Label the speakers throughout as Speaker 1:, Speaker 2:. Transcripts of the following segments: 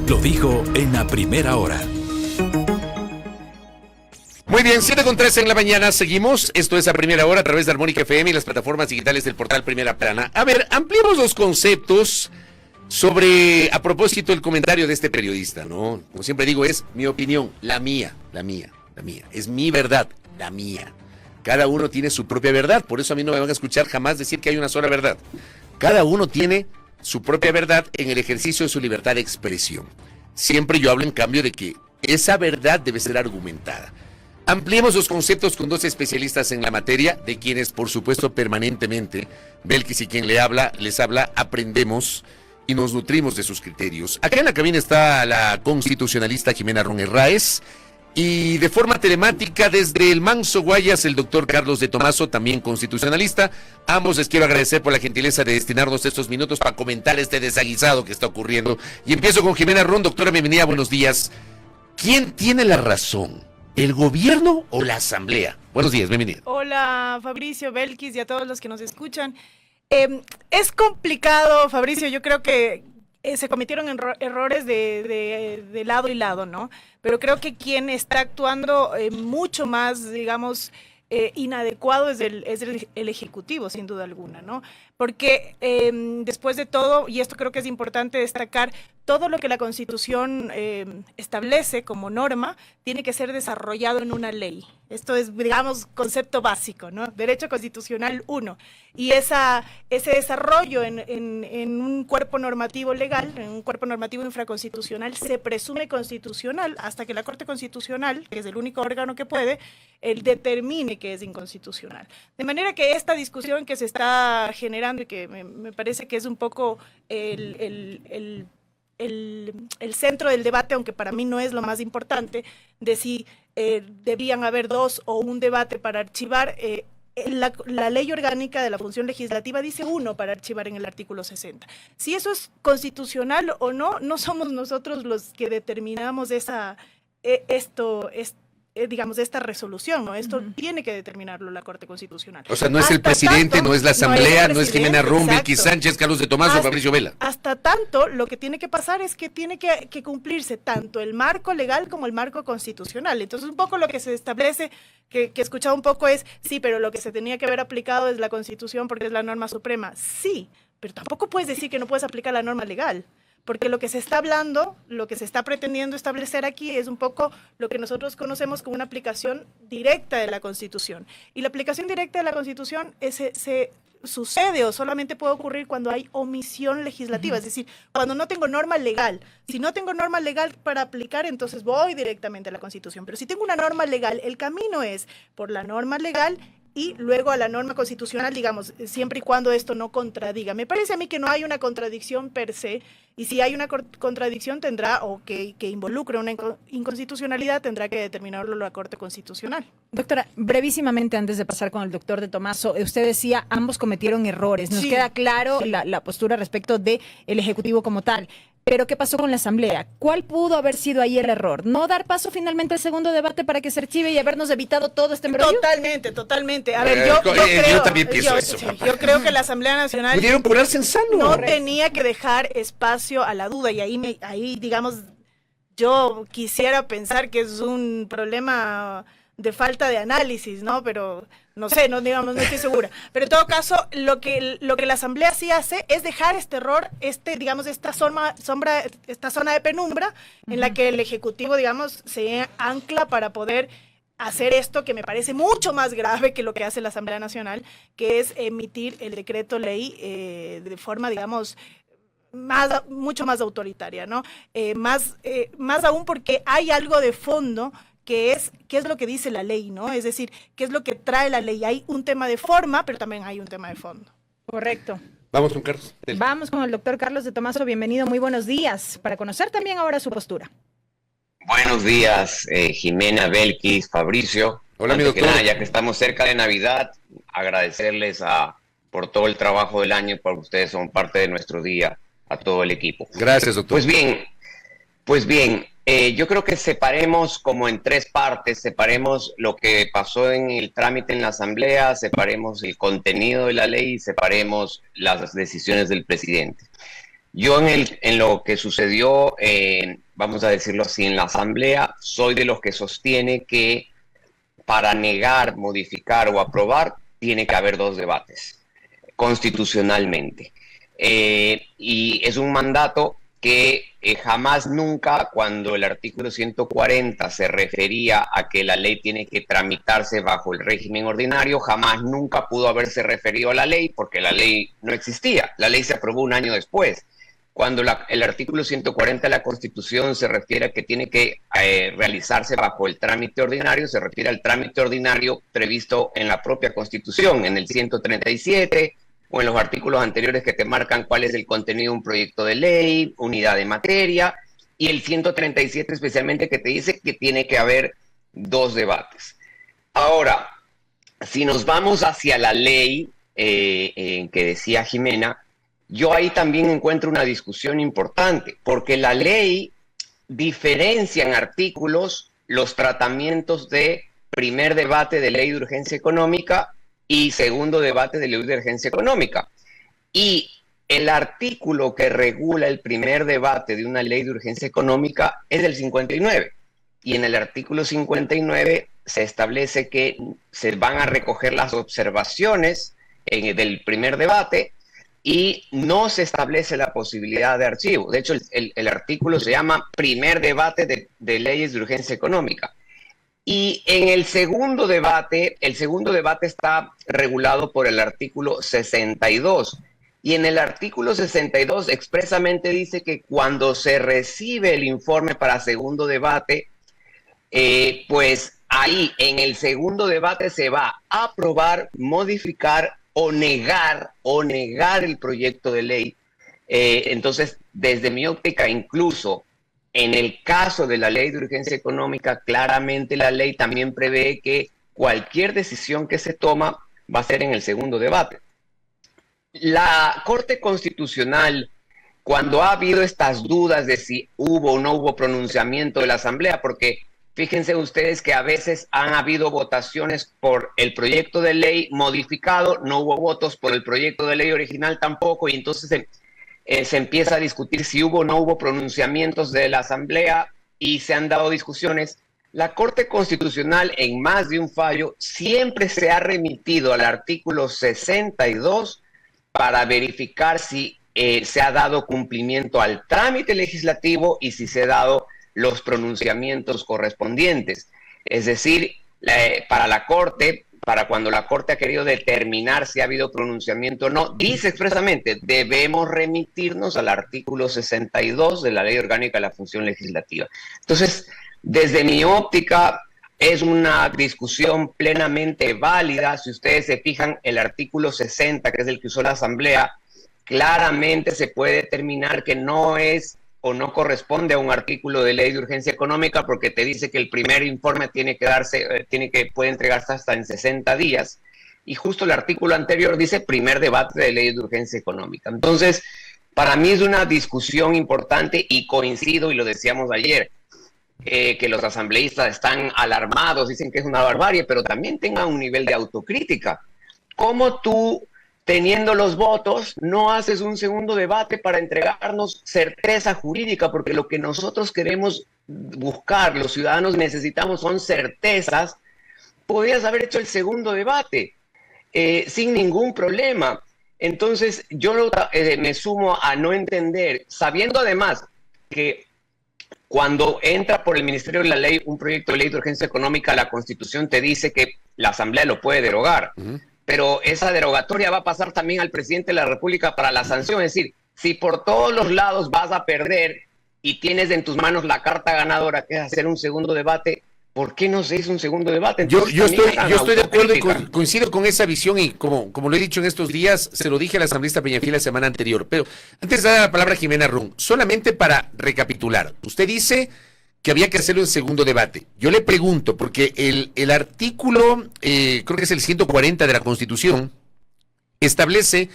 Speaker 1: Lo dijo en la primera hora.
Speaker 2: Muy bien, 7:13 en la mañana, seguimos. Esto es a primera hora a través de Armónica FM y las plataformas digitales del portal Primera Plana. A ver, ampliemos los conceptos sobre, a propósito del comentario de este periodista, ¿no? Como siempre digo, es mi opinión, la mía. Es mi verdad, la mía. Cada uno tiene su propia verdad, por eso a mí no me van a escuchar jamás decir que hay una sola verdad. Cada uno tiene su propia verdad en el ejercicio de su libertad de expresión. Siempre yo hablo en cambio de que esa verdad debe ser argumentada. Ampliemos los conceptos con dos especialistas en la materia, de quienes, por supuesto, permanentemente, Belkis y quien les habla, aprendemos y nos nutrimos de sus criterios. Acá en la cabina está la constitucionalista Jimena Ron Herráez y de forma telemática desde el Manso Guayas, el doctor Carlos de Tomaso, también constitucionalista. Ambos les quiero agradecer por la gentileza de destinarnos estos minutos para comentar este desaguisado que está ocurriendo. Y empiezo con Jimena Ron. Doctora, bienvenida, buenos días. ¿Quién tiene la razón? ¿El gobierno o la asamblea? Buenos días, bienvenido.
Speaker 3: Hola, Fabricio, Belkis y a todos los que nos escuchan. Es complicado, Fabricio, yo creo que se cometieron errores de lado y lado, ¿no? Pero creo que quien está actuando mucho más, digamos, inadecuado es el Ejecutivo, sin duda alguna, ¿no? Porque después de todo, y esto creo que es importante destacar, todo lo que la Constitución establece como norma tiene que ser desarrollado en una ley. Esto es, digamos, concepto básico, ¿no? Derecho constitucional 1. Y ese desarrollo en un cuerpo normativo legal, en un cuerpo normativo infraconstitucional, se presume constitucional hasta que la Corte Constitucional, que es el único órgano que puede, determine que es inconstitucional. De manera que esta discusión que se está generando y que me parece que es un poco el centro del debate, aunque para mí no es lo más importante, de si debían haber dos o un debate para archivar. La ley orgánica de la función legislativa dice uno para archivar en el artículo 60. Si eso es constitucional o no, no somos nosotros los que determinamos digamos, esta resolución, ¿no? Esto tiene que determinarlo la Corte Constitucional.
Speaker 2: O sea, no es el presidente, no es la asamblea, no es Jimena Ron, Belkis Sánchez, Carlos de Tomaso o Fabricio Vela.
Speaker 3: Hasta tanto, lo que tiene que pasar es que tiene que cumplirse tanto el marco legal como el marco constitucional. Entonces, un poco lo que se establece, que he escuchado un poco es, sí, pero lo que se tenía que haber aplicado es la Constitución porque es la norma suprema. Sí, pero tampoco puedes decir que no puedes aplicar la norma legal. Porque lo que se está hablando, lo que se está pretendiendo establecer aquí es un poco lo que nosotros conocemos como una aplicación directa de la Constitución. Y la aplicación directa de la Constitución se sucede o solamente puede ocurrir cuando hay omisión legislativa, es decir, cuando no tengo norma legal. Si no tengo norma legal para aplicar, entonces voy directamente a la Constitución. Pero si tengo una norma legal, el camino es por la norma legal y luego a la norma constitucional, digamos, siempre y cuando esto no contradiga. Me parece a mí que no hay una contradicción per se, y si hay una contradicción tendrá, o que involucre una inconstitucionalidad, tendrá que determinarlo la Corte Constitucional.
Speaker 4: Doctora, brevísimamente antes de pasar con el doctor de Tomaso, usted decía, ambos cometieron errores. Nos queda claro la postura respecto del Ejecutivo como tal. Pero ¿qué pasó con la Asamblea? ¿Cuál pudo haber sido ahí el error? ¿No dar paso finalmente al segundo debate para que se archive y habernos evitado todo este embrollo?
Speaker 3: Totalmente. A ver, yo también pienso eso. Yo creo que la Asamblea Nacional
Speaker 2: pudieron curarse en sano.
Speaker 3: No tenía que dejar espacio a la duda, y ahí digamos, yo quisiera pensar que es un problema de falta de análisis, ¿no? Pero no sé, no estoy segura. Pero en todo caso, lo que la Asamblea sí hace es dejar este error, digamos, esta zona de penumbra en la que el Ejecutivo, digamos, se ancla para poder hacer esto que me parece mucho más grave que lo que hace la Asamblea Nacional, que es emitir el decreto ley de forma, digamos, mucho más autoritaria, ¿no? Más aún porque hay algo de fondo que es qué es lo que dice la ley, ¿no? Es decir, qué es lo que trae la ley. Hay un tema de forma, pero también hay un tema de fondo.
Speaker 4: Correcto.
Speaker 2: Vamos con Carlos.
Speaker 4: Vamos con el doctor Carlos de Tomaso. Bienvenido, muy buenos días, para conocer también ahora su postura.
Speaker 5: Buenos días, Jimena, Belkis, Fabricio.
Speaker 2: Hola, mi doctor. Nada,
Speaker 5: ya que estamos cerca de Navidad, agradecerles por todo el trabajo del año, porque ustedes son parte de nuestro día, a todo el equipo.
Speaker 2: Gracias, doctor.
Speaker 5: Pues bien, yo creo que separemos como en tres partes, separemos lo que pasó en el trámite en la Asamblea, separemos el contenido de la ley y separemos las decisiones del presidente. Yo en lo que sucedió, vamos a decirlo así, en la Asamblea, soy de los que sostiene que para negar, modificar o aprobar, tiene que haber 2 debates constitucionalmente. Y es un mandato que jamás nunca, cuando el artículo 140 se refería a que la ley tiene que tramitarse bajo el régimen ordinario, jamás nunca pudo haberse referido a la ley porque la ley no existía. La ley se aprobó un año después. Cuando el artículo 140 de la Constitución se refiere a que tiene que realizarse bajo el trámite ordinario, se refiere al trámite ordinario previsto en la propia Constitución, en el 137 o en los artículos anteriores que te marcan cuál es el contenido de un proyecto de ley, unidad de materia, y el 137 especialmente que te dice que tiene que haber 2 debates. Ahora, si nos vamos hacia la ley que decía Jimena, yo ahí también encuentro una discusión importante, porque la ley diferencia en artículos los tratamientos de primer debate de ley de urgencia económica y segundo debate de ley de urgencia económica. Y el artículo que regula el primer debate de una ley de urgencia económica es el 59. Y en el artículo 59 se establece que se van a recoger las observaciones del primer debate y no se establece la posibilidad de archivo. De hecho, el artículo se llama Primer Debate de Leyes de Urgencia Económica. Y en el segundo debate está regulado por el artículo 62. Y en el artículo 62 expresamente dice que cuando se recibe el informe para segundo debate, pues ahí en el segundo debate se va a aprobar, modificar o negar el proyecto de ley. Entonces, desde mi óptica, incluso en el caso de la ley de urgencia económica, claramente la ley también prevé que cualquier decisión que se toma va a ser en el segundo debate. La Corte Constitucional, cuando ha habido estas dudas de si hubo o no hubo pronunciamiento de la Asamblea, porque fíjense ustedes que a veces han habido votaciones por el proyecto de ley modificado, no hubo votos por el proyecto de ley original tampoco, y entonces se empieza a discutir si hubo o no hubo pronunciamientos de la Asamblea y se han dado discusiones. La Corte Constitucional, en más de un fallo, siempre se ha remitido al artículo 62 para verificar si se ha dado cumplimiento al trámite legislativo y si se ha dado los pronunciamientos correspondientes. Es decir, para la Corte, para cuando la Corte ha querido determinar si ha habido pronunciamiento o no, dice expresamente, debemos remitirnos al artículo 62 de la Ley Orgánica de la Función Legislativa. Entonces, desde mi óptica, es una discusión plenamente válida. Si ustedes se fijan, el artículo 60, que es el que usó la Asamblea, claramente se puede determinar que no es o no corresponde a un artículo de ley de urgencia económica, porque te dice que el primer informe puede entregarse hasta en 60 días, y justo el artículo anterior dice primer debate de ley de urgencia económica. Entonces, para mí es una discusión importante y coincido, y lo decíamos ayer, que los asambleístas están alarmados, dicen que es una barbarie, pero también tengan un nivel de autocrítica. ¿Cómo tú, teniendo los votos, no haces un segundo debate para entregarnos certeza jurídica? Porque lo que nosotros queremos buscar, los ciudadanos necesitamos, son certezas. Podrías haber hecho el segundo debate sin ningún problema. Entonces, yo me sumo a no entender, sabiendo además que cuando entra por el Ministerio de la Ley un proyecto de ley de urgencia económica, la Constitución te dice que la Asamblea lo puede derogar. Pero esa derogatoria va a pasar también al presidente de la República para la sanción. Es decir, si por todos los lados vas a perder y tienes en tus manos la carta ganadora, que es hacer un segundo debate, ¿por qué no se hizo un segundo debate? Entonces, yo estoy de acuerdo y coincido con esa visión, y como lo he dicho en estos días, se lo dije a la asambleísta Peñafiel la semana anterior. Pero antes de dar la palabra a Jimena Rung, solamente para recapitular, usted dice que había que hacerlo en segundo debate. Yo le pregunto, porque el artículo, creo que es el 140 de la Constitución, establece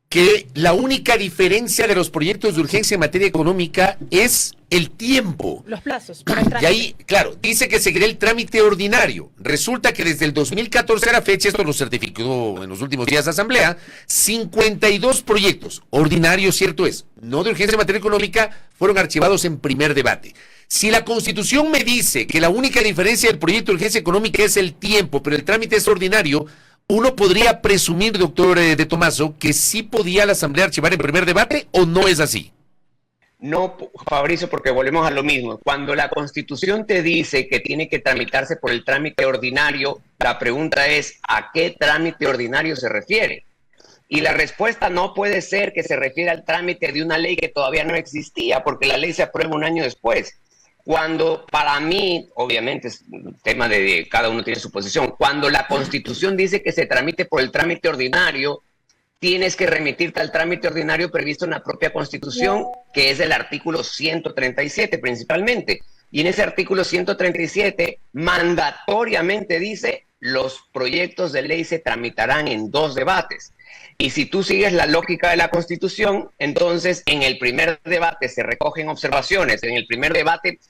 Speaker 5: que la única diferencia de los proyectos de urgencia en materia económica es
Speaker 2: el tiempo.
Speaker 4: Los plazos para el
Speaker 2: Y
Speaker 4: trámite.
Speaker 2: ahí, claro, dice que seguirá el trámite ordinario. Resulta que desde el 2014 a la fecha, esto lo certificó en los últimos días la Asamblea, 52 proyectos ordinarios, cierto es, no de urgencia en materia económica, fueron archivados en primer debate. Si la Constitución me dice que la única diferencia del proyecto de urgencia económica es el tiempo, pero el trámite es ordinario, uno podría presumir, doctor de Tomaso, que sí podía la Asamblea archivar en primer debate, ¿o no es así?
Speaker 5: No, Fabricio, porque volvemos a lo mismo. Cuando la Constitución te dice que tiene que tramitarse por el trámite ordinario, la pregunta es, ¿a qué trámite ordinario se refiere? Y la respuesta no puede ser que se refiere al trámite de una ley que todavía no existía, porque la ley se aprueba un año después. Cuando, para mí, obviamente es un tema de cada uno tiene su posición, cuando la Constitución dice que se tramite por el trámite ordinario, tienes que remitirte al trámite ordinario previsto en la propia Constitución, que es el artículo 137 principalmente. Y en ese artículo 137 mandatoriamente dice, los proyectos de ley se tramitarán en 2 debates. Y si tú sigues la lógica de la Constitución, entonces en el primer debate se recogen observaciones, en el primer debate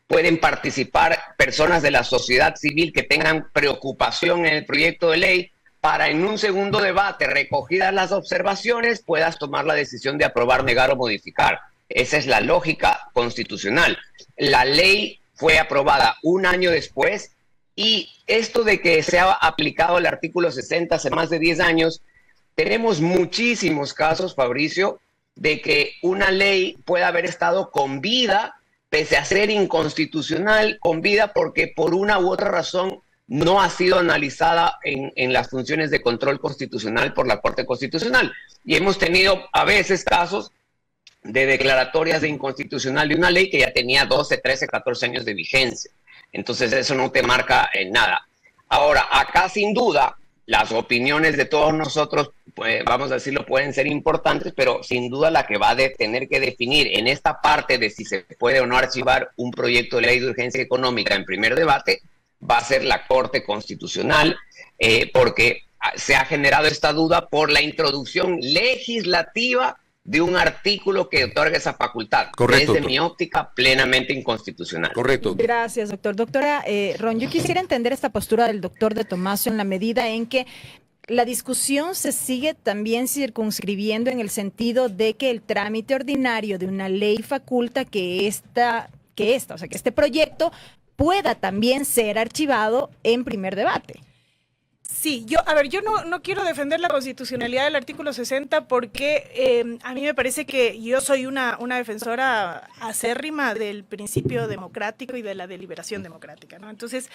Speaker 5: pueden participar personas de la sociedad civil que tengan preocupación en el proyecto de ley, para en un segundo debate, recogidas las observaciones, puedas tomar la decisión de aprobar, negar o modificar. Esa es la lógica constitucional. La ley fue aprobada un año después y esto de que se ha aplicado el artículo 60 hace más de 10 años, tenemos muchísimos casos, Fabricio, de que una ley puede haber estado con vida, pese a ser inconstitucional, con vida porque por una u otra razón no ha sido analizada en las funciones de control constitucional por la Corte Constitucional. Y hemos tenido a veces casos de declaratorias de inconstitucional de una ley que ya tenía 12, 13, 14 años de vigencia. Entonces eso no te marca en nada. Ahora, acá sin duda, las opiniones de todos nosotros, pues, vamos a decirlo, pueden ser importantes, pero sin duda la que va a tener que definir en esta parte de si se puede o no archivar un proyecto de ley de urgencia económica en primer debate, va a ser la Corte Constitucional, porque se ha generado esta duda por la introducción legislativa de un artículo que otorga esa facultad.
Speaker 2: Correcto,
Speaker 5: desde mi óptica, plenamente inconstitucional.
Speaker 2: Correcto.
Speaker 4: Gracias, doctor. Doctora Ron, yo quisiera entender esta postura del doctor de Tomaso en la medida en que la discusión se sigue también circunscribiendo en el sentido de que el trámite ordinario de una ley faculta que este proyecto pueda también ser archivado en primer debate.
Speaker 3: Sí, yo no quiero defender la constitucionalidad del artículo 60 porque a mí me parece que yo soy una defensora acérrima del principio democrático y de la deliberación democrática, ¿no? Entonces,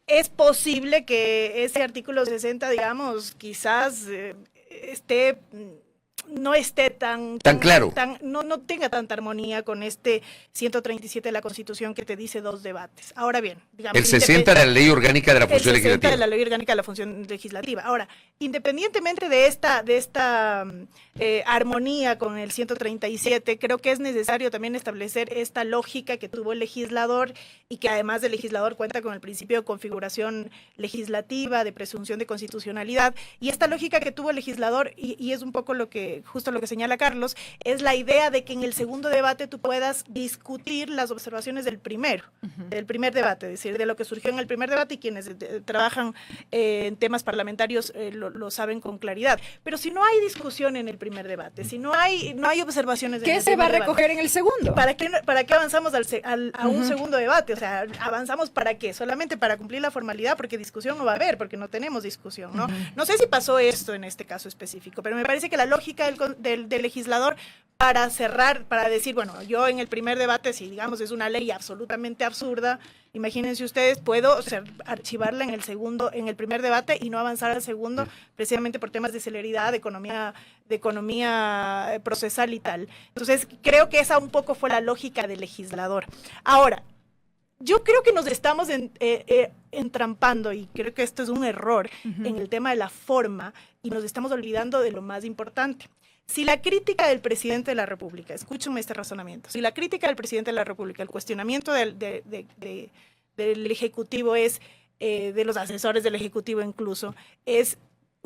Speaker 3: es posible que ese artículo 60, digamos, quizás no esté tan
Speaker 2: claro.
Speaker 3: No tenga tanta armonía con este 137 de la Constitución que te dice 2 debates. Ahora bien, digamos,
Speaker 2: El 60 de la Ley Orgánica de la Función
Speaker 3: el 60
Speaker 2: Legislativa.
Speaker 3: de la Ley Orgánica de la Función Legislativa. Ahora, independientemente de esta armonía con el 137, creo que es necesario también establecer esta lógica que tuvo el legislador y que además del legislador cuenta con el principio de configuración legislativa, de presunción de constitucionalidad, y esta lógica que tuvo el legislador, y es un poco justo lo que señala Carlos, es la idea de que en el segundo debate tú puedas discutir las observaciones del primer debate, es decir, de lo que surgió en el primer debate, y quienes trabajan en temas parlamentarios lo saben con claridad. Pero si no hay discusión en el primer debate, si no hay observaciones en el primer debate,
Speaker 4: ¿qué se va a recoger en el segundo?
Speaker 3: ¿Para qué avanzamos a un segundo debate? O sea, ¿avanzamos para qué? Solamente para cumplir la formalidad, porque discusión no va a haber, porque no tenemos discusión, ¿no? No sé si pasó esto en este caso específico, pero me parece que la lógica del legislador para cerrar, para decir, bueno, yo en el primer debate, si digamos es una ley absolutamente absurda, imagínense ustedes, puedo archivarla en el primer debate y no avanzar al segundo, precisamente por temas de celeridad, de economía procesal y tal. Entonces, creo que esa un poco fue la lógica del legislador. Ahora, yo creo que nos estamos entrampando, y creo que esto es un error en el tema de la forma, y nos estamos olvidando de lo más importante. Si la crítica del presidente de la República, escúchenme este razonamiento, si la crítica del presidente de la República, el cuestionamiento del Ejecutivo de los asesores del Ejecutivo incluso, es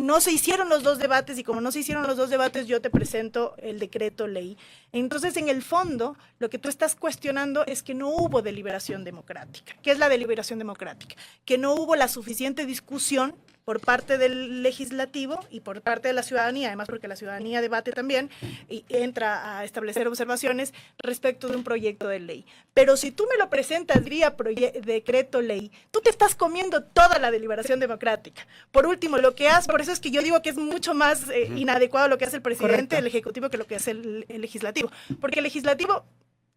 Speaker 3: no se hicieron los dos debates, y como no se hicieron los dos debates, yo te presento el decreto ley. Entonces, en el fondo, lo que tú estás cuestionando es que no hubo deliberación democrática. ¿Qué es la deliberación democrática? Que no hubo la suficiente discusión por parte del legislativo y por parte de la ciudadanía, además porque la ciudadanía debate también y entra a establecer observaciones respecto de un proyecto de ley. Pero si tú me lo presentas vía decreto ley, tú te estás comiendo toda la deliberación democrática. Por último, lo que hace, por eso es que yo digo que es mucho más inadecuado lo que hace el presidente del Ejecutivo que lo que hace el legislativo, porque el legislativo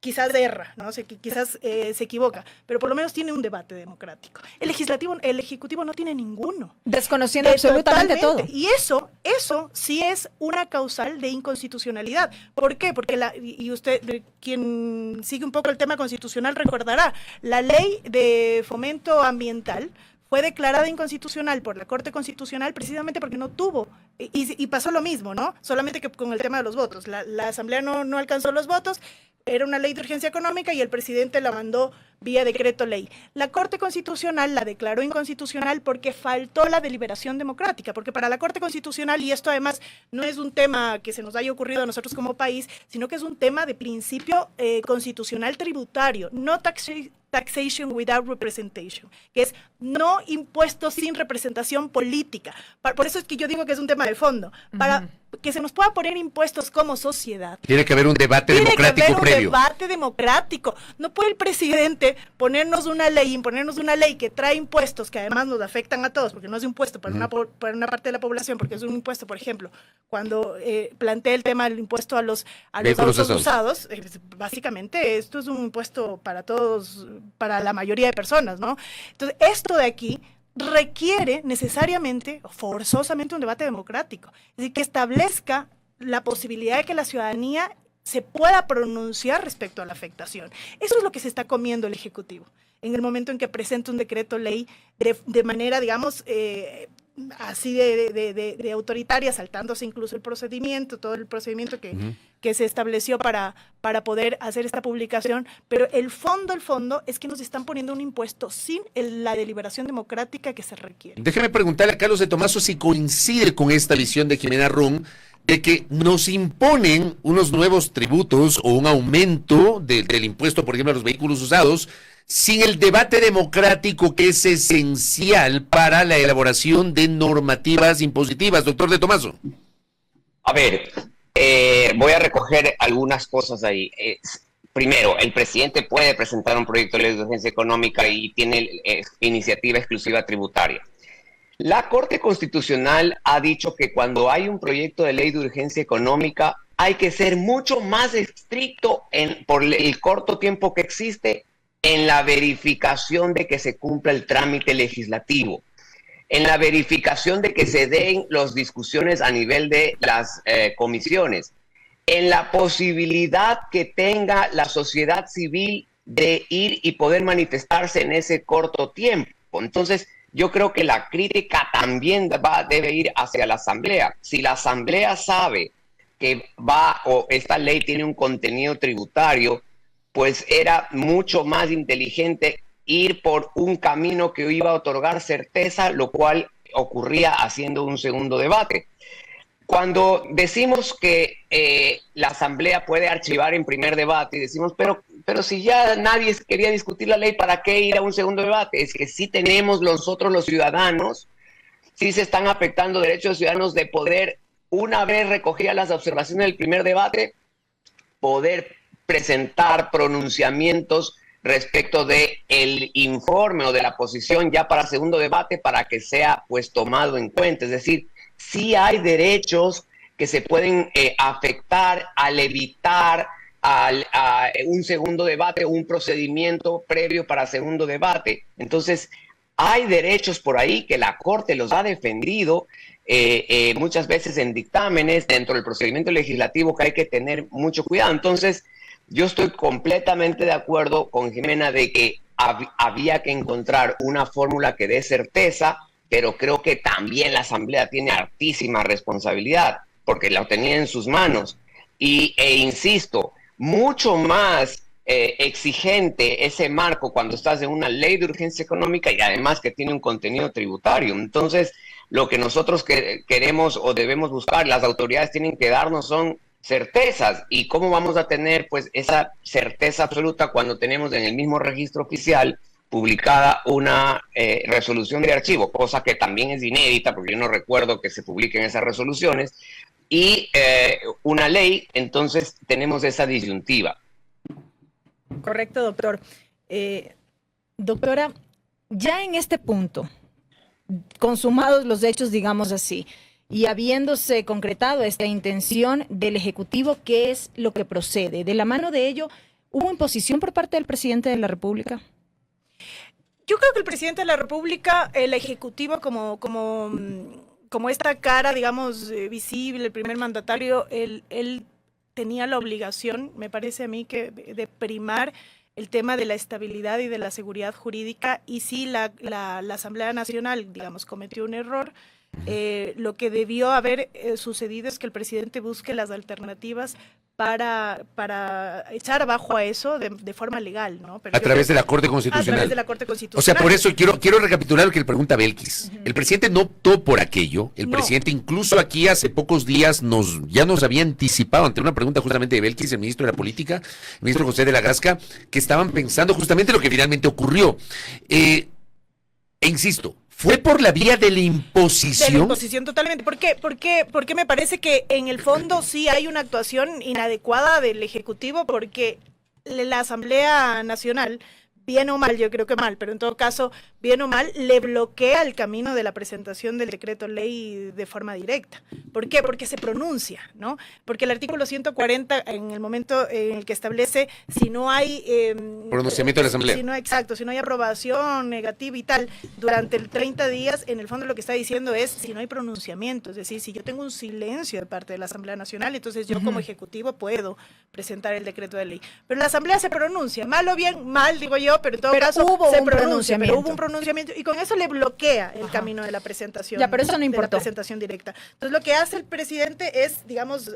Speaker 3: quizás erra, ¿no? Quizás se equivoca, pero por lo menos tiene un debate democrático. El ejecutivo no tiene ninguno.
Speaker 4: Desconociendo absolutamente todo.
Speaker 3: Y eso sí es una causal de inconstitucionalidad. ¿Por qué? Porque y usted, quien sigue un poco el tema constitucional, recordará, la ley de fomento ambiental fue declarada inconstitucional por la Corte Constitucional precisamente porque no tuvo, y pasó lo mismo, ¿no? Solamente que con el tema de los votos. La Asamblea no alcanzó los votos. Era una ley de urgencia económica y el presidente la mandó vía decreto ley. La Corte Constitucional la declaró inconstitucional porque faltó la deliberación democrática, porque para la Corte Constitucional, y esto además no es un tema que se nos haya ocurrido a nosotros como país, sino que es un tema de principio constitucional tributario, no taxation without representation, que es no impuestos sin representación política. Por eso es que yo digo que es un tema de fondo. Para que se nos pueda poner impuestos como sociedad,
Speaker 2: tiene que haber un debate democrático previo.
Speaker 3: Debate democrático. No puede el presidente imponernos una ley que trae impuestos que además nos afectan a todos, porque no es un impuesto para una parte de la población, porque es un impuesto, por ejemplo, cuando plantea el tema del impuesto a los autos usados, básicamente esto es un impuesto para todos, para la mayoría de personas, ¿no? Entonces, esto de aquí requiere necesariamente o forzosamente un debate democrático, es decir, que establezca la posibilidad de que la ciudadanía se pueda pronunciar respecto a la afectación. Eso es lo que se está comiendo el Ejecutivo en el momento en que presenta un decreto ley de manera, digamos, así de autoritaria, saltándose incluso el procedimiento, todo el procedimiento que se estableció para poder hacer esta publicación, pero el fondo es que nos están poniendo un impuesto sin la deliberación democrática que se requiere.
Speaker 2: Déjeme preguntarle a Carlos de Tomaso si coincide con esta visión de Jimena Rum de que nos imponen unos nuevos tributos o un aumento del impuesto, por ejemplo, a los vehículos usados, sin el debate democrático que es esencial para la elaboración de normativas impositivas. Doctor de Tomaso.
Speaker 5: A ver, voy a recoger algunas cosas ahí. Primero, el presidente puede presentar un proyecto de ley de urgencia económica y tiene iniciativa exclusiva tributaria. La Corte Constitucional ha dicho que cuando hay un proyecto de ley de urgencia económica hay que ser mucho más estricto por el corto tiempo que existe en la verificación de que se cumpla el trámite legislativo, en la verificación de que se den las discusiones a nivel de las comisiones, en la posibilidad que tenga la sociedad civil de ir y poder manifestarse en ese corto tiempo. Entonces, yo creo que la crítica también debe ir hacia la Asamblea. Si la Asamblea sabe que esta ley tiene un contenido tributario, pues era mucho más inteligente ir por un camino que iba a otorgar certeza, lo cual ocurría haciendo un segundo debate. Cuando decimos que la Asamblea puede archivar en primer debate, y decimos, pero si ya nadie quería discutir la ley, ¿para qué ir a un segundo debate? Es que sí tenemos nosotros los ciudadanos, sí se están afectando derechos de ciudadanos de poder, una vez recogidas las observaciones del primer debate, poder presentar pronunciamientos respecto de el informe o de la posición ya para segundo debate para que sea pues tomado en cuenta. Es decir, sí hay derechos que se pueden afectar al evitar a un segundo debate o un procedimiento previo para segundo debate. Entonces, hay derechos por ahí que la Corte los ha defendido muchas veces en dictámenes dentro del procedimiento legislativo que hay que tener mucho cuidado. Entonces, yo estoy completamente de acuerdo con Jimena de que había que encontrar una fórmula que dé certeza, pero creo que también la Asamblea tiene altísima responsabilidad porque la tenía en sus manos. Insisto, mucho más exigente ese marco cuando estás en una ley de urgencia económica y además que tiene un contenido tributario. Entonces, lo que nosotros queremos o debemos buscar, las autoridades tienen que darnos son certezas. ¿Y cómo vamos a tener pues esa certeza absoluta cuando tenemos en el mismo registro oficial publicada una resolución de archivo, cosa que también es inédita porque yo no recuerdo que se publiquen esas resoluciones, y una ley? Entonces tenemos esa disyuntiva.
Speaker 4: Correcto, doctor. Doctora, ya en este punto, consumados los hechos, digamos así, y habiéndose concretado esta intención del Ejecutivo, ¿qué es lo que procede? De la mano de ello, ¿hubo imposición por parte del presidente de la República?
Speaker 3: Yo creo que el presidente de la República, el Ejecutivo como esta cara, digamos, visible, el primer mandatario, él tenía la obligación, me parece a mí, de primar el tema de la estabilidad y de la seguridad jurídica, y si la Asamblea Nacional, digamos, cometió un error, lo que debió haber sucedido es que el presidente busque las alternativas para echar abajo a eso de forma legal, ¿no? Pero
Speaker 2: a través de la Corte Constitucional.
Speaker 3: A través de la Corte Constitucional.
Speaker 2: O sea, por eso quiero recapitular lo que le pregunta Belkis. El presidente no optó por aquello. El presidente incluso aquí hace pocos días ya nos había anticipado ante una pregunta justamente de Belkis, el ministro de la Política, el ministro José de la Gasca, que estaban pensando justamente lo que finalmente ocurrió. E insisto, ¿fue por la vía de la imposición?
Speaker 3: De la imposición totalmente. ¿Por qué? Porque me parece que en el fondo sí hay una actuación inadecuada del Ejecutivo, porque la Asamblea Nacional, bien o mal, yo creo que mal, pero en todo caso, bien o mal, le bloquea el camino de la presentación del decreto ley de forma directa. ¿Por qué? Porque se pronuncia, ¿no? Porque el artículo 140, en el momento en el que establece, si no hay...
Speaker 2: pronunciamiento de la Asamblea.
Speaker 3: Si no hay aprobación negativa y tal, durante el 30 días, en el fondo lo que está diciendo es, si no hay pronunciamiento, es decir, si yo tengo un silencio de parte de la Asamblea Nacional, entonces yo como Ejecutivo puedo presentar el decreto de ley. Pero la Asamblea se pronuncia, mal o bien, mal digo yo, pero en todo caso hubo un pronunciamiento y con eso le bloquea el camino de la presentación.
Speaker 4: Ya, pero eso no importó.
Speaker 3: De la presentación directa. Entonces lo que hace el presidente es, digamos,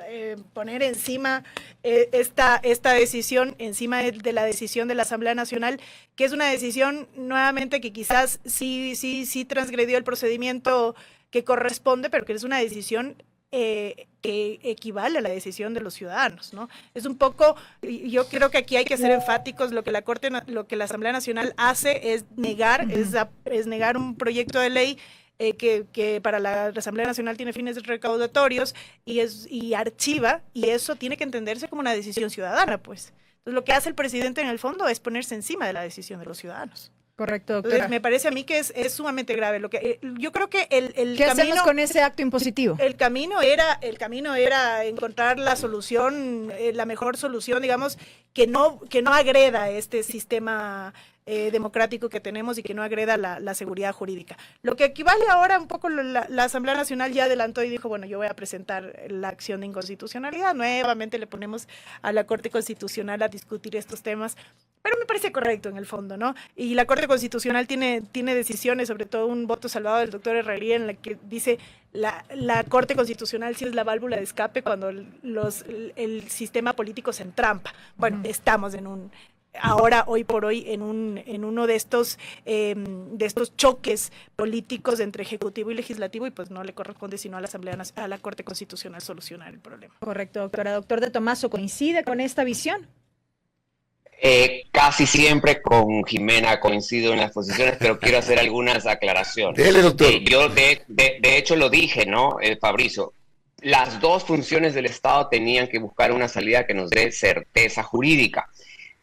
Speaker 3: poner encima esta decisión, encima de la decisión de la Asamblea Nacional, que es una decisión nuevamente que quizás sí transgredió el procedimiento que corresponde, pero que es una decisión que equivale a la decisión de los ciudadanos, ¿no? Es un poco, yo creo que aquí hay que ser enfáticos, lo que la Asamblea Nacional hace es negar, es negar un proyecto de ley que para la Asamblea Nacional tiene fines recaudatorios y archiva, y eso tiene que entenderse como una decisión ciudadana, pues. Entonces lo que hace el presidente en el fondo es ponerse encima de la decisión de los ciudadanos.
Speaker 4: Correcto, doctora.
Speaker 3: Entonces, me parece a mí que es sumamente grave. Yo creo que el
Speaker 4: ¿Qué
Speaker 3: camino
Speaker 4: hacemos con ese acto impositivo?
Speaker 3: El camino era encontrar la solución, la mejor solución, digamos, que no agreda este sistema democrático que tenemos y que no agreda la seguridad jurídica. Lo que equivale ahora un poco, la Asamblea Nacional ya adelantó y dijo, bueno, yo voy a presentar la acción de inconstitucionalidad, nuevamente le ponemos a la Corte Constitucional a discutir estos temas, pero me parece correcto en el fondo, ¿no? Y la Corte Constitucional tiene decisiones, sobre todo un voto salvado del doctor Herrería, en la que dice la Corte Constitucional sí es la válvula de escape cuando el sistema político se entrampa. Bueno, estamos hoy por hoy, en uno de estos choques políticos entre Ejecutivo y Legislativo, y pues no le corresponde sino a la Corte Constitucional solucionar el problema.
Speaker 4: Correcto, doctora. Doctor de Tomaso, ¿coincide con esta visión?
Speaker 5: Casi siempre con Jimena coincido en las posiciones, pero quiero hacer algunas aclaraciones.
Speaker 2: Dele, doctor.
Speaker 5: Yo de hecho lo dije, ¿no, Fabrizio? Las dos funciones del Estado tenían que buscar una salida que nos dé certeza jurídica.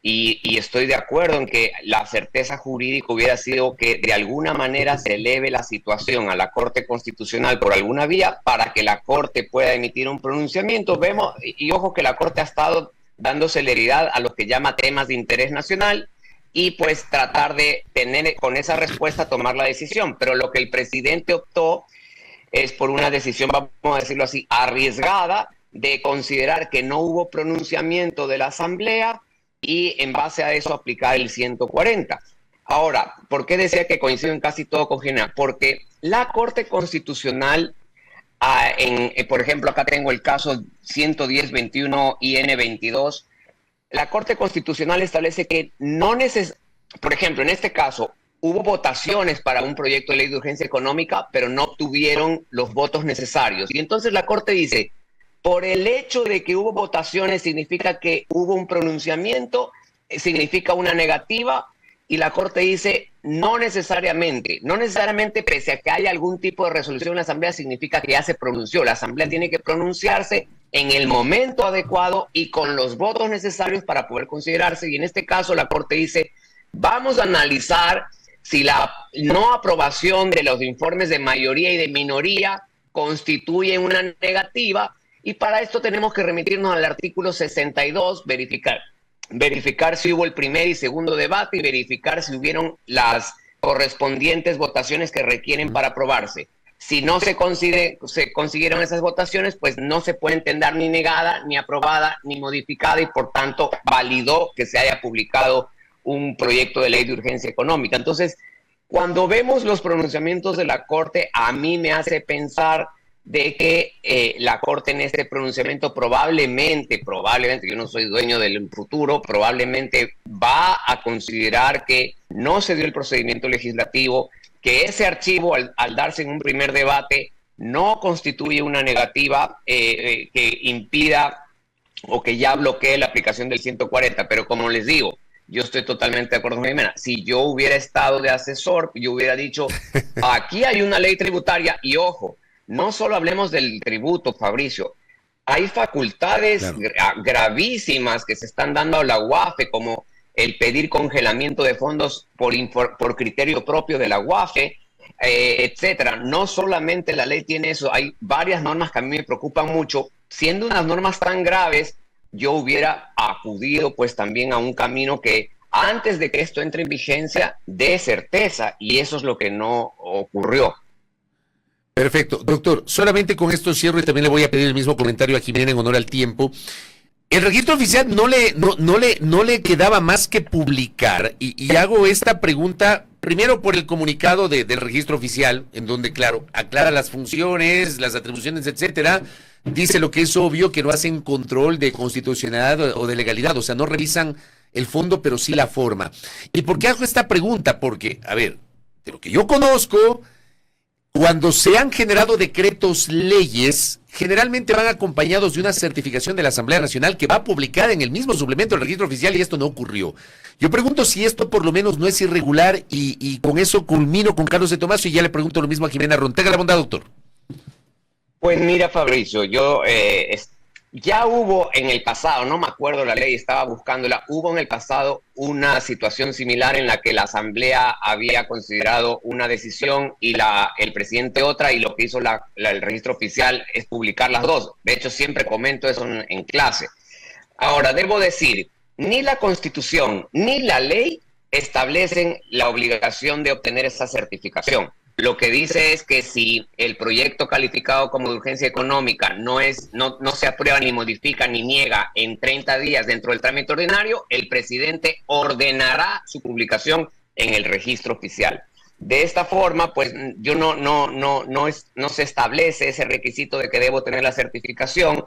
Speaker 5: Y estoy de acuerdo en que la certeza jurídica hubiera sido que de alguna manera se eleve la situación a la Corte Constitucional por alguna vía para que la Corte pueda emitir un pronunciamiento. Vemos, y ojo que la Corte ha estado dando celeridad a lo que llama temas de interés nacional y pues tratar de tener con esa respuesta tomar la decisión. Pero lo que el presidente optó es por una decisión, vamos a decirlo así, arriesgada, de considerar que no hubo pronunciamiento de la Asamblea y en base a eso aplicar el 140. Ahora, ¿por qué decía que coincido en casi todo con Gina? Porque la Corte Constitucional, por ejemplo, acá tengo el caso 110-21 IN-22, la Corte Constitucional establece que por ejemplo, en este caso, hubo votaciones para un proyecto de ley de urgencia económica, pero no obtuvieron los votos necesarios. Y entonces la Corte dice, por el hecho de que hubo votaciones significa que hubo un pronunciamiento, significa una negativa, y la Corte dice, no necesariamente pese a que haya algún tipo de resolución en la Asamblea, significa que ya se pronunció. La Asamblea tiene que pronunciarse en el momento adecuado y con los votos necesarios para poder considerarse, y en este caso la Corte dice, vamos a analizar si la no aprobación de los informes de mayoría y de minoría constituye una negativa, y para esto tenemos que remitirnos al artículo 62, verificar si hubo el primer y segundo debate y verificar si hubieron las correspondientes votaciones que requieren para aprobarse. Si no se consiguieron esas votaciones, pues no se puede entender ni negada, ni aprobada, ni modificada, y por tanto validó que se haya publicado un proyecto de ley de urgencia económica. Entonces, cuando vemos los pronunciamientos de la Corte, a mí me hace pensar de que la Corte en este pronunciamiento probablemente, yo no soy dueño del futuro, probablemente va a considerar que no se dio el procedimiento legislativo, que ese archivo al darse en un primer debate no constituye una negativa que impida o que ya bloquee la aplicación del 140, pero como les digo, yo estoy totalmente de acuerdo con Jimena. Si yo hubiera estado de asesor, yo hubiera dicho, aquí hay una ley tributaria y ojo, no solo hablemos del tributo, Fabricio, hay facultades gravísimas que se están dando a la UAFE, como el pedir congelamiento de fondos por criterio propio de la UAFE, etcétera. No solamente la ley tiene eso, hay varias normas que a mí me preocupan mucho. Siendo unas normas tan graves, yo hubiera acudido pues también a un camino que antes de que esto entre en vigencia dé certeza, y eso es lo que no ocurrió.
Speaker 2: Perfecto. Doctor, solamente con esto cierro y también le voy a pedir el mismo comentario a Jimena en honor al tiempo. El registro oficial no le quedaba más que publicar, y hago esta pregunta primero por el comunicado del registro oficial, en donde, claro, aclara las funciones, las atribuciones, etcétera, dice lo que es obvio, que no hacen control de constitucionalidad o de legalidad, o sea, no revisan el fondo, pero sí la forma. ¿Y por qué hago esta pregunta? Porque, a ver, de lo que yo conozco, cuando se han generado decretos leyes, generalmente van acompañados de una certificación de la Asamblea Nacional que va publicada en el mismo suplemento del registro oficial, y esto no ocurrió. Yo pregunto si esto por lo menos no es irregular, y con eso culmino con Carlos de Tomaso y ya le pregunto lo mismo a Jimena Ron. Tenga la bondad, doctor.
Speaker 5: Pues mira, Fabricio, ya hubo en el pasado, no me acuerdo la ley, estaba buscándola, hubo en el pasado una situación similar en la que la Asamblea había considerado una decisión y el presidente otra, y lo que hizo el registro oficial es publicar las dos. De hecho, siempre comento eso en clase. Ahora, debo decir, ni la Constitución ni la ley establecen la obligación de obtener esa certificación. Lo que dice es que si el proyecto calificado como de urgencia económica no se aprueba, ni modifica, ni niega en 30 días dentro del trámite ordinario, el presidente ordenará su publicación en el registro oficial. De esta forma, pues yo no se establece ese requisito de que debo tener la certificación.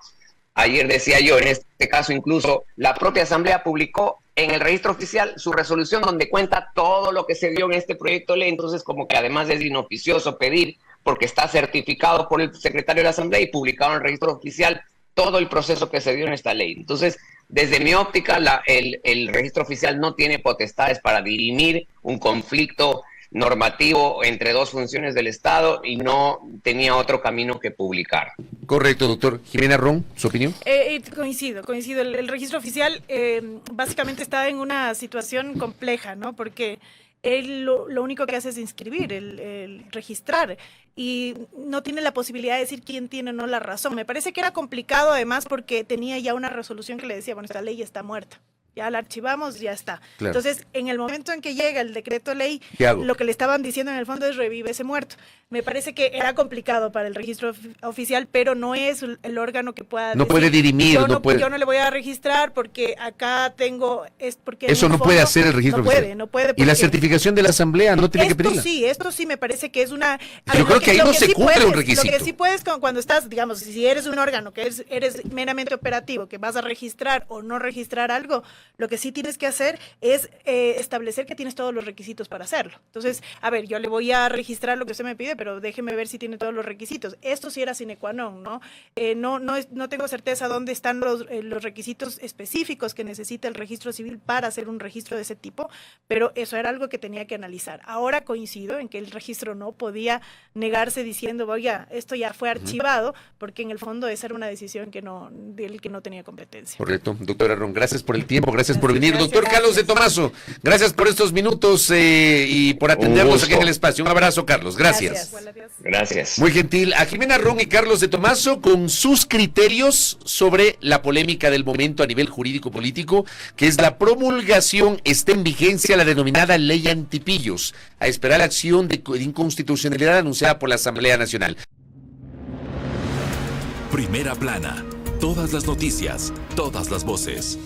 Speaker 5: Ayer decía yo, en este caso incluso, la propia Asamblea publicó en el registro oficial su resolución donde cuenta todo lo que se dio en este proyecto de ley. Entonces, como que además es inoficioso pedir, porque está certificado por el secretario de la Asamblea y publicado en el registro oficial todo el proceso que se dio en esta ley. Entonces, desde mi óptica, el registro oficial no tiene potestades para dirimir un conflicto normativo entre dos funciones del Estado, y no tenía otro camino que publicar.
Speaker 2: Correcto, doctor. Jimena Ron, ¿su opinión?
Speaker 3: Coincido. El registro oficial básicamente está en una situación compleja, ¿no? Porque él lo único que hace es inscribir, el registrar, y no tiene la posibilidad de decir quién tiene o no la razón. Me parece que era complicado además porque tenía ya una resolución que le decía, bueno, esta ley está muerta. Ya la archivamos, ya está. Claro. Entonces, en el momento en que llega el decreto ley, lo que le estaban diciendo en el fondo es revive ese muerto. Me parece que era complicado para el registro oficial, pero no es el órgano que pueda
Speaker 2: no decir, puede dirimir,
Speaker 3: yo no le voy a registrar porque acá tengo...
Speaker 2: Eso no puede hacer el registro oficial.
Speaker 3: No puede.
Speaker 2: ¿Y la certificación de la Asamblea no tiene que pedirla?
Speaker 3: Esto sí me parece que es una...
Speaker 2: Yo creo que ahí no se cumple un requisito.
Speaker 3: Lo que sí puedes cuando estás, digamos, si eres un órgano que eres meramente operativo, que vas a registrar o no registrar algo, Lo que sí tienes que hacer es establecer que tienes todos los requisitos para hacerlo. Entonces, a ver, yo le voy a registrar lo que usted me pide, pero déjeme ver si tiene todos los requisitos. Esto sí era sine qua non, ¿no? No tengo certeza dónde están los requisitos específicos que necesita el registro civil para hacer un registro de ese tipo, pero eso era algo que tenía que analizar. Ahora coincido en que el registro no podía negarse diciendo, oiga, esto ya fue archivado, porque en el fondo esa era una decisión del que no tenía competencia.
Speaker 2: Correcto. Doctora Ron, gracias por el tiempo, gracias por venir. Doctor Carlos de Tomaso, gracias por estos minutos y por atendernos aquí en el espacio. Un abrazo, Carlos. Gracias.
Speaker 5: Gracias.
Speaker 2: Muy gentil. A Jimena Ron y Carlos de Tomaso con sus criterios sobre la polémica del momento a nivel jurídico-político, que es la promulgación, está en vigencia la denominada ley antipillos, a esperar la acción de inconstitucionalidad anunciada por la Asamblea Nacional.
Speaker 1: Primera plana. Todas las noticias, todas las voces.